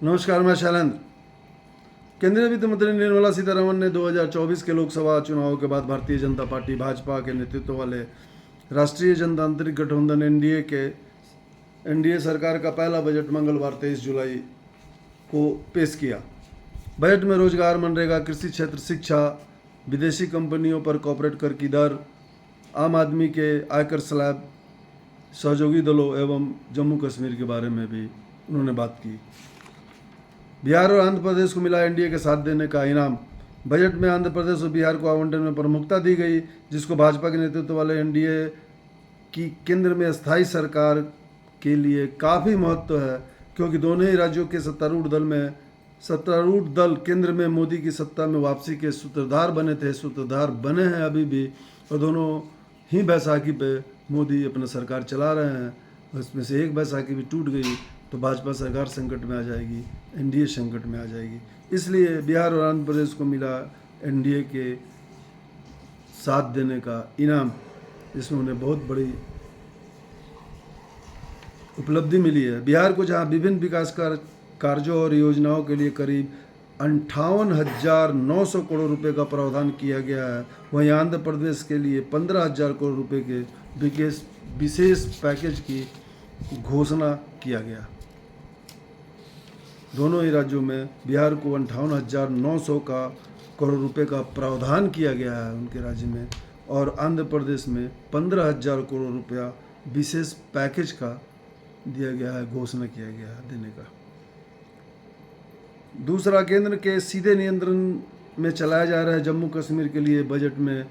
नमस्कार, मैं शैलेंद्र। केंद्रीय वित्त मंत्री निर्मला सीतारमण ने 2024 के लोकसभा चुनावों के बाद भारतीय जनता पार्टी भाजपा के नेतृत्व वाले राष्ट्रीय जनतांत्रिक गठबंधन एनडीए सरकार का पहला बजट मंगलवार 23 जुलाई को पेश किया। बजट में रोजगार, मनरेगा, कृषि क्षेत्र, शिक्षा, विदेशी कंपनियों पर कॉर्पोरेट कर की दर, आम आदमी के आयकर स्लैब, सहयोगी दलों एवं जम्मू कश्मीर के बारे में भी उन्होंने बात की। बिहार और आंध्र प्रदेश को मिला एनडीए के साथ देने का इनाम। बजट में आंध्र प्रदेश और बिहार को आवंटन में प्रमुखता दी गई, जिसको भाजपा के नेतृत्व वाले एनडीए की केंद्र में स्थायी सरकार के लिए काफ़ी महत्व है, क्योंकि दोनों ही राज्यों के सत्तारूढ़ दल केंद्र में मोदी की सत्ता में वापसी के सूत्रधार बने हैं अभी भी, और दोनों ही बैसाखी पे मोदी अपना सरकार चला रहे हैं। उसमें से एक बैसाखी भी टूट गई तो भाजपा सरकार संकट में आ जाएगी, एनडीए संकट में आ जाएगी। इसलिए बिहार और आंध्र प्रदेश को मिला एनडीए के साथ देने का इनाम, इसमें उन्हें बहुत बड़ी उपलब्धि मिली है। बिहार को जहां विभिन्न विकास कार्यों और योजनाओं के लिए करीब 58,900 करोड़ रुपए का प्रावधान किया गया है, वहीं आंध्र प्रदेश के लिए 15,000 करोड़ रुपए के विशेष पैकेज की घोषणा किया गया। दोनों ही राज्यों में बिहार को 58,900 करोड़ रुपए का प्रावधान किया गया है उनके राज्य में, और आंध्र प्रदेश में 15,000 करोड़ रुपया विशेष पैकेज का दिया गया है, घोषणा किया गया है देने का। दूसरा, केंद्र के सीधे नियंत्रण में चलाया जा रहा है जम्मू कश्मीर के लिए बजट में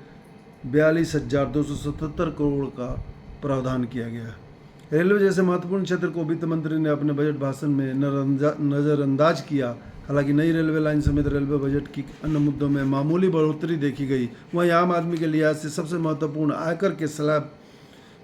42,277 करोड़ का प्रावधान किया गया है। रेलवे जैसे महत्वपूर्ण क्षेत्र को वित्त मंत्री ने अपने बजट भाषण में नज़रअंदाज किया। हालांकि नई रेलवे लाइन समेत रेलवे बजट की अन्य मुद्दों में मामूली बढ़ोतरी देखी गई। वहीं आम आदमी के लिहाज से सबसे महत्वपूर्ण आयकर के स्लैब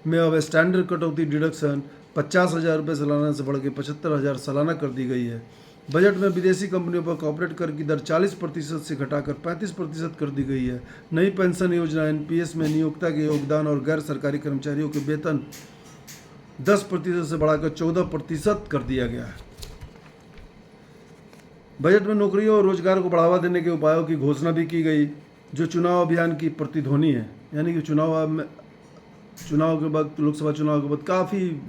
में अब स्टैंडर्ड कटौती डिडक्शन 50,000 रुपये सालाना से बढ़ के 75,000 सालाना कर दी गई है। बजट में विदेशी कंपनियों पर कॉर्पोरेट कर की दर 40% से घटाकर 35% कर दी गई है। नई पेंशन योजना एनपीएस में नियोक्ता के योगदान और गैर सरकारी कर्मचारियों के वेतन 10% से बढ़ाकर 14% कर दिया गया है। बजट में नौकरियों और रोजगार को बढ़ावा देने के उपायों की घोषणा भी की गई, जो चुनाव अभियान की प्रतिध्वनि है। यानी कि चुनाव के वक्त, लोकसभा चुनाव के बाद काफ़ी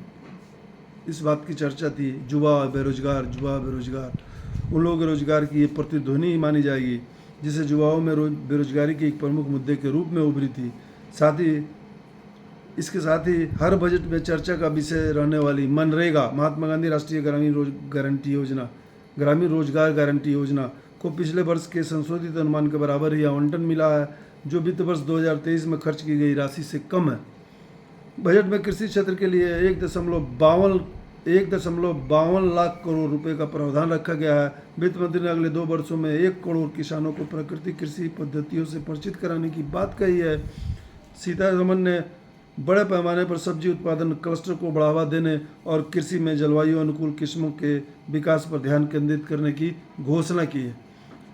इस बात की चर्चा थी, युवा बेरोजगार, उन लोगों के रोजगार की ये प्रतिध्वनि ही मानी जाएगी, जिसे युवाओं में बेरोजगारी के एक प्रमुख मुद्दे के रूप में उभरी थी। इसके साथ ही हर बजट में चर्चा का विषय रहने वाली मनरेगा, महात्मा गांधी राष्ट्रीय ग्रामीण रोजगार गारंटी योजना को पिछले वर्ष के संशोधित अनुमान के बराबर ही आवंटन मिला है, जो वित्त वर्ष 2023 में खर्च की गई राशि से कम है। बजट में कृषि क्षेत्र के लिए 1.52 लाख करोड़ रुपए का प्रावधान रखा गया है। वित्त मंत्री ने अगले 2 वर्षों में 1 करोड़ किसानों को प्राकृतिक कृषि पद्धतियों से परिचित कराने की बात कही है। सीतारमण ने बड़े पैमाने पर सब्जी उत्पादन क्लस्टर को बढ़ावा देने और कृषि में जलवायु अनुकूल किस्मों के विकास पर ध्यान केंद्रित करने की घोषणा की है।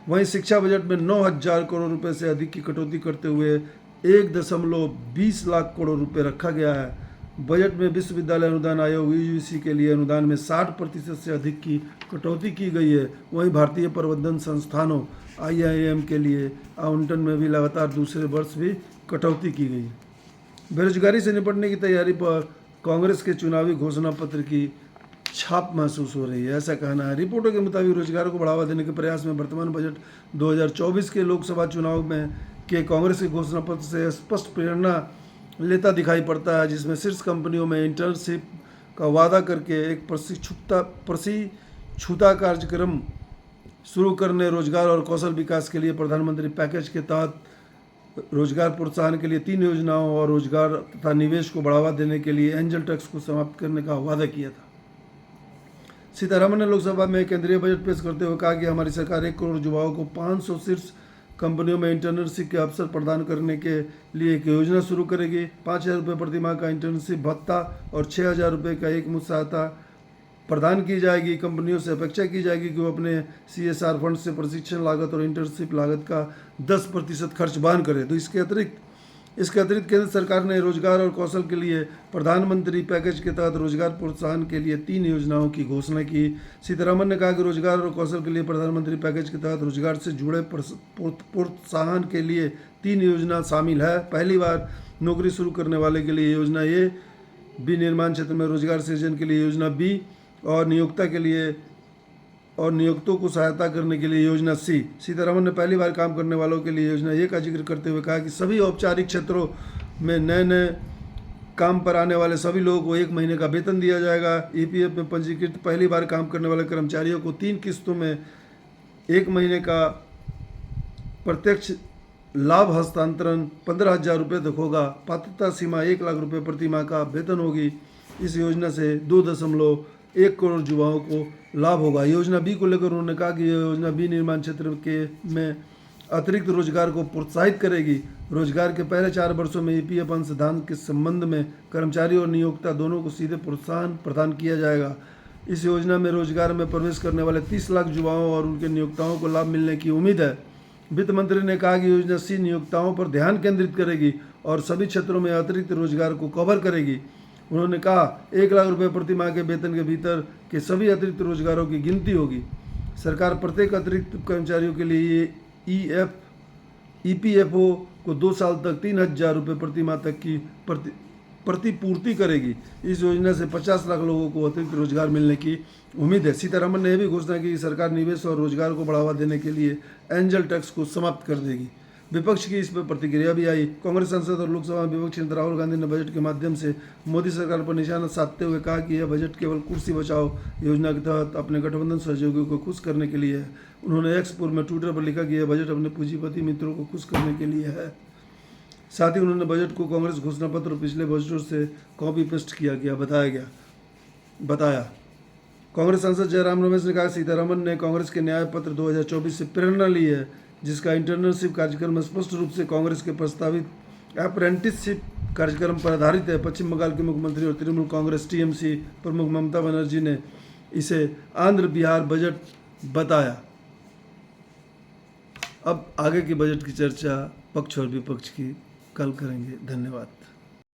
वहीं शिक्षा बजट में 9,000 करोड़ रुपए से अधिक की कटौती करते हुए 1.20 लाख करोड़ रुपए रखा गया है। बजट में विश्वविद्यालय अनुदान आयोग यूजीसी के लिए अनुदान में 60% से अधिक की कटौती की गई है। वहीं भारतीय प्रबंधन संस्थानों IIM के लिए आवंटन में भी लगातार दूसरे वर्ष भी कटौती की गई है। बेरोजगारी से निपटने की तैयारी पर कांग्रेस के चुनावी घोषणा पत्र की छाप महसूस हो रही है, ऐसा कहना है। रिपोर्टों के मुताबिक रोजगार को बढ़ावा देने के प्रयास में वर्तमान बजट 2024 के लोकसभा चुनाव में के कांग्रेस के घोषणा पत्र से स्पष्ट प्रेरणा लेता दिखाई पड़ता है, जिसमें शीर्ष कंपनियों में इंटर्नशिप का वादा करके एक प्रशिक्षुता कार्यक्रम शुरू करने, रोजगार और कौशल विकास के लिए प्रधानमंत्री पैकेज के तहत रोजगार प्रोत्साहन के लिए 3 योजनाओं और रोजगार तथा निवेश को बढ़ावा देने के लिए एंजल टैक्स को समाप्त करने का वादा किया था। सीतारमण ने लोकसभा में केंद्रीय बजट पेश करते हुए कहा कि हमारी सरकार 1 करोड़ युवाओं को 500 शीर्ष कंपनियों में इंटर्नशिप के अवसर प्रदान करने के लिए एक योजना शुरू करेगी। 5,000 रुपये प्रतिमाह का इंटर्नशिप भत्ता और 6,000 रुपये का एक मुश्त सहायता प्रदान की जाएगी। कंपनियों से अपेक्षा की जाएगी कि वो अपने CSR फंड से प्रशिक्षण लागत और इंटर्नशिप लागत का 10% खर्च वहन करें। तो इसके अतिरिक्त इसके अतिरिक्त केंद्र सरकार ने रोजगार और कौशल के लिए प्रधानमंत्री पैकेज के तहत रोजगार प्रोत्साहन के लिए 3 योजनाओं की घोषणा की। सीतारमन ने कहा कि रोजगार और कौशल के लिए प्रधानमंत्री पैकेज के तहत रोजगार से जुड़े प्रोत्साहन के लिए 3 योजना शामिल है। पहली बार नौकरी शुरू करने वाले के लिए योजना ए, बी निर्माण क्षेत्र में रोजगार सृजन के लिए योजना बी और नियोक्ता के लिए और नियोक्तों को सहायता करने के लिए योजना सी। सीतारमन ने पहली बार काम करने वालों के लिए योजना ए का जिक्र करते हुए कहा कि सभी औपचारिक क्षेत्रों में नए काम पर आने वाले सभी लोगों को 1 महीने का वेतन दिया जाएगा। ईपीएफ में पंजीकृत पहली बार काम करने वाले कर्मचारियों को 3 किस्तों में 1 महीने का प्रत्यक्ष लाभ हस्तांतरण 15,000 रुपये तक होगा। पात्रता सीमा 1 लाख रुपये प्रति माह का वेतन होगी। इस योजना से 2.1 करोड़ युवाओं को लाभ होगा। योजना बी को लेकर उन्होंने कहा कि योजना बी निर्माण क्षेत्र के में अतिरिक्त रोजगार को प्रोत्साहित करेगी। रोजगार के पहले 4 वर्षों में ईपीएफ अंशदान के संबंध में कर्मचारी और नियोक्ता दोनों को सीधे प्रोत्साहन प्रदान किया जाएगा। इस योजना में रोजगार में प्रवेश करने वाले 30 लाख युवाओं और उनके नियोक्ताओं को लाभ मिलने की उम्मीद है। वित्त मंत्री ने कहा कि योजना सी नियोक्ताओं पर ध्यान केंद्रित करेगी और सभी क्षेत्रों में अतिरिक्त रोजगार को कवर करेगी। उन्होंने कहा 1 लाख रुपये प्रति माह के वेतन के भीतर के सभी अतिरिक्त रोजगारों की गिनती होगी। सरकार प्रत्येक अतिरिक्त कर्मचारियों के लिए ईपीएफओ को 2 साल तक 3,000 रुपये प्रति माह तक की प्रतिपूर्ति करेगी। इस योजना से 50 लाख लोगों को अतिरिक्त रोजगार मिलने की उम्मीद है। सीतारमन ने यह भी घोषणा की कि सरकार निवेश और रोजगार को बढ़ावा देने के लिए एंजल टैक्स को समाप्त कर देगी। विपक्ष की इस पर प्रतिक्रिया भी आई। कांग्रेस सांसद और लोकसभा में विपक्षी नेता राहुल गांधी ने बजट के माध्यम से मोदी सरकार पर निशाना साधते हुए कहा कि यह बजट केवल कुर्सी बचाओ योजना के तहत अपने गठबंधन सहयोगियों को खुश करने के लिए है। उन्होंने एक्स पूर्व में ट्विटर पर लिखा कि यह बजट अपने पूंजीपति मित्रों को खुश करने के लिए है। साथ ही उन्होंने बजट को कांग्रेस घोषणा पत्र और पिछले बजटों से कॉपी पेस्ट किया गया बताया। कांग्रेस सांसद जयराम रमेश ने कहा सीतारमन ने कांग्रेस के न्याय पत्र 2024 से प्रेरणा ली है, जिसका इंटर्नशिप कार्यक्रम में स्पष्ट रूप से कांग्रेस के प्रस्तावित अप्रेंटिसशिप कार्यक्रम पर आधारित है। पश्चिम बंगाल के मुख्यमंत्री और तृणमूल कांग्रेस टीएमसी प्रमुख ममता बनर्जी ने इसे आंध्र बिहार बजट बताया। अब आगे की बजट की चर्चा पक्ष और विपक्ष की कल करेंगे। धन्यवाद।